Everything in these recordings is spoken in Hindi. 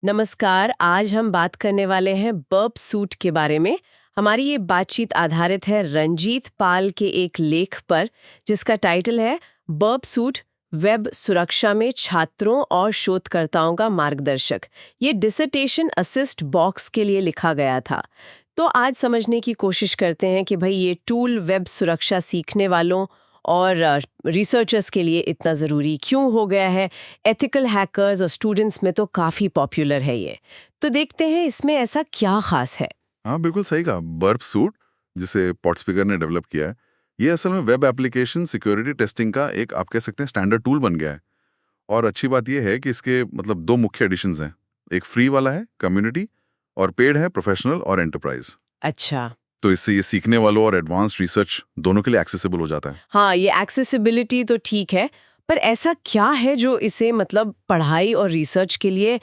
नमस्कार। आज हम बात करने वाले हैं बर्ब सूट के बारे में। हमारी ये बातचीत आधारित है रंजीत पाल के एक लेख पर, जिसका टाइटल है बर्ब सूट, वेब सुरक्षा में छात्रों और शोधकर्ताओं का मार्गदर्शक। ये डिसर्टेशन असिस्ट बॉक्स के लिए लिखा गया था। तो आज समझने की कोशिश करते हैं कि भाई ये टूल वेब सुरक्षा सीखने वालों और रिसर्चर्स के लिए इतना ज़रूरी क्यों हो गया है। एथिकल हैकर्स और स्टूडेंट्स में तो काफ़ी पॉपुलर है ये। तो देखते हैं इसमें ऐसा क्या खास है। हाँ, बिल्कुल सही कहा। बर्ब सूट, जिसे पॉटस्पीकर ने डेवलप किया है, ये असल में वेब एप्लीकेशन सिक्योरिटी टेस्टिंग का एक, आप कह सकते हैं, स्टैंडर्ड टूल बन गया है। और अच्छी बात ये है कि इसके मतलब दो मुख्य एडिशंस हैं। एक फ्री वाला है कम्युनिटी, और पेड है प्रोफेशनल और एंटरप्राइज। अच्छा। तो इससे ये सीखने वालों और एडवांस्ड रिसर्च दोनों के लिए एक्सेसिबल हो जाता है। हाँ, ये एक्सेसिबिलिटी तो ठीक है, पर ऐसा क्या है जो इसे मतलब पढ़ाई और रिसर्च के लिए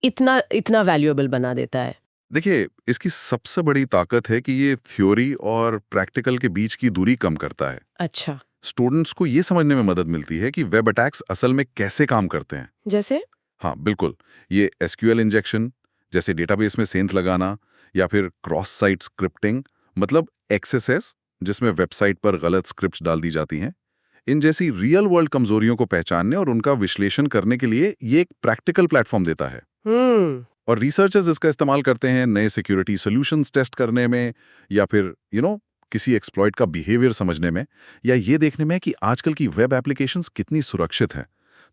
इतना इतना वैल्यूएबल बना देता है। देखिए, इसकी सबसे बड़ी ताकत है कि ये थ्योरी और प्रैक्टिकल के बीच की दूरी कम करता है। अच्छा। स्टूडेंट्स को ये समझने में मदद मिलती है कि वेब अटैक्स असल में कैसे काम करते हैं। जैसे? हाँ, बिल्कुल। ये एसक्यूएल इंजेक्शन, जैसे डेटाबेस में सेंध लगाना, या फिर क्रॉस साइट स्क्रिप्टिंग, मतलब एक्सएसएस, जिसमें वेबसाइट पर गलत स्क्रिप्ट्स डाल दी जाती हैं, इन जैसी रियल वर्ल्ड कमजोरियों को पहचानने और उनका विश्लेषण करने के लिए ये एक प्रैक्टिकल प्लेटफॉर्म देता है। हम्म। और रिसर्चर्स इसका इस्तेमाल करते हैं नए सिक्योरिटी सॉल्यूशंस टेस्ट करने में, या फिर किसी एक्सप्लॉइट का बिहेवियर समझने में, या ये देखने में कि आजकल की वेब एप्लीकेशंस कितनी सुरक्षित हैं।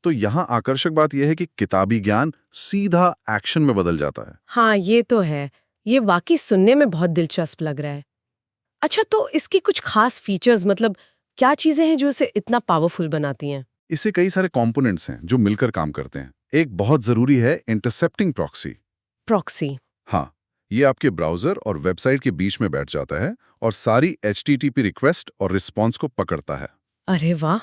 तो यहाँ आकर्षक बात यह है कि किताबी ज्ञान सीधा एक्शन में बदल जाता है। हाँ, ये तो है। ये वाकई सुनने में बहुत दिलचस्प लग रहा है। अच्छा, तो इसकी कुछ खास फीचर्स, मतलब क्या चीजें हैं जो इसे इतना पावरफुल बनाती हैं? इससे कई सारे कंपोनेंट्स हैं जो मिलकर काम करते हैं। एक बहुत जरूरी है इंटरसेप्टिंग प्रॉक्सी। प्रॉक्सी। हाँ, ये आपके ब्राउजर और वेबसाइट के बीच में बैठ जाता है और सारी HTTP रिक्वेस्ट और रिस्पॉन्स को पकड़ता है। अरे वाह।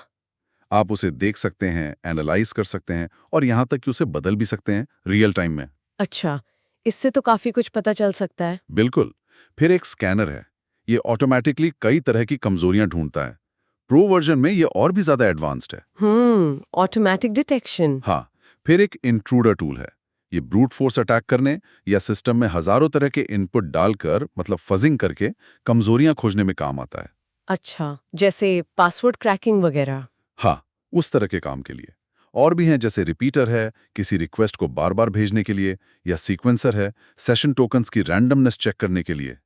आप उसे देख सकते हैं, एनालाइज कर सकते हैं, और यहाँ तक कि उसे बदल भी सकते हैं रियल टाइम में। अच्छा, इससे तो काफी कुछ पता चल सकता है। बिल्कुल। फिर एक स्कैनर है। ये ऑटोमेटिकली कई तरह की कमजोरियां ढूंढता है। प्रो वर्जन में ये और भी ज्यादा एडवांस्ड है। Automatic detection. हाँ। फिर एक इंट्रूडर टूल है। ये ब्रूट फोर्स अटैक करने या सिस्टम में हजारों तरह के इनपुट डालकर, मतलब फजिंग करके, कमजोरियां खोजने में काम आता है। अच्छा, जैसे पासवर्ड क्रैकिंग वगैरह। हाँ, उस तरह के काम के लिए। और भी हैं, जैसे रिपीटर है किसी रिक्वेस्ट को बार बार भेजने के लिए, या सीक्वेंसर है सेशन टोकन्स की रैंडमनेस चेक करने के लिए।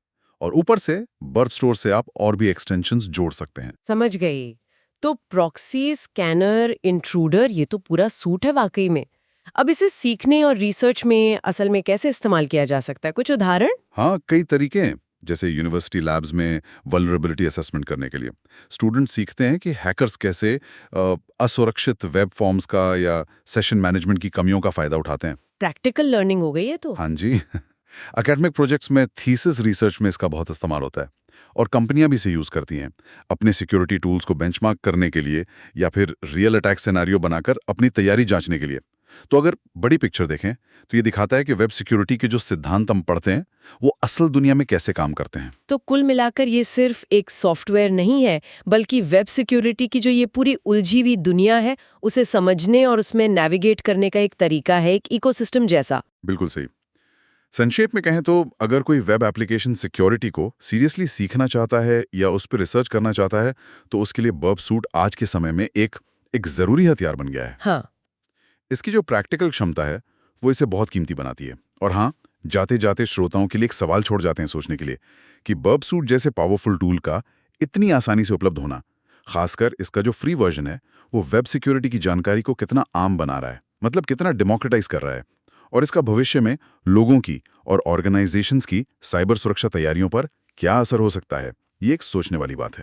और ऊपर से बर्ब स्टोर से आप और भी एक्सटेंशंस जोड़ सकते हैं। समझ गई। तो प्रॉक्सी, स्कैनर, इंट्रूडर, ये तो पूरा सूट है वाकई में। अब इसे सीखने और रिसर्च में असल में कैसे इस्तेमाल किया जा सकता है? कुछ उदाहरण? हाँ, कई तरीके हैं। जैसे यूनिवर्सिटी लैब्स में वल्नरेबिलिटी असेसमेंट करने के लिए स्टूडेंट सीखते हैं कि हैकर्स कैसे असुरक्षित वेब फॉर्म्स का या सेशन मैनेजमेंट की कमियों का फायदा उठाते हैं। प्रैक्टिकल लर्निंग हो गई है तो। हाँ जी। एकेडमिक प्रोजेक्ट्स में थीसिस रिसर्च में इसका बहुत इस्तेमाल होता है, और कंपनियां भी इसे यूज करती हैं अपने सिक्योरिटी टूल्स को बेंचमार्क करने के लिए, या फिर रियल अटैक सिनेरियो बनाकर अपनी तैयारी जांचने के लिए। तो अगर बड़ी पिक्चर देखें तो ये दिखाता है कि वेब सिक्योरिटी के जो सिद्धांत हम पढ़ते हैं वो असल दुनिया में कैसे काम करते हैं। तो कुल मिलाकर ये सिर्फ एक सॉफ्टवेयर नहीं है, बल्कि वेब सिक्योरिटी की जो ये पूरी उलझी हुई दुनिया है, उसे समझने और उसमें नेविगेट करने का एक तरीका है, एक इकोसिस्टम जैसा। बिल्कुल सही। संक्षेप में कहें तो अगर कोई वेब एप्लीकेशन सिक्योरिटी को सीरियसली सीखना चाहता है या उस पर रिसर्च करना चाहता है, तो उसके लिए बर्ब सूट आज के समय में एक एक जरूरी हथियार बन गया है। हाँ। इसकी जो प्रैक्टिकल क्षमता है वो इसे बहुत कीमती बनाती है। और हाँ, जाते जाते श्रोताओं के लिए एक सवाल छोड़ जाते हैं सोचने के लिए कि बर्ब सूट जैसे पावरफुल टूल का इतनी आसानी से उपलब्ध होना, खासकर इसका जो फ्री वर्जन है, वो वेब सिक्योरिटी की जानकारी को कितना आम बना रहा है, मतलब कितना डेमोक्रेटाइज कर रहा है। और इसका भविष्य में लोगों की और ऑर्गेनाइजेशंस की साइबर सुरक्षा तैयारियों पर क्या असर हो सकता है, ये एक सोचने वाली बात है।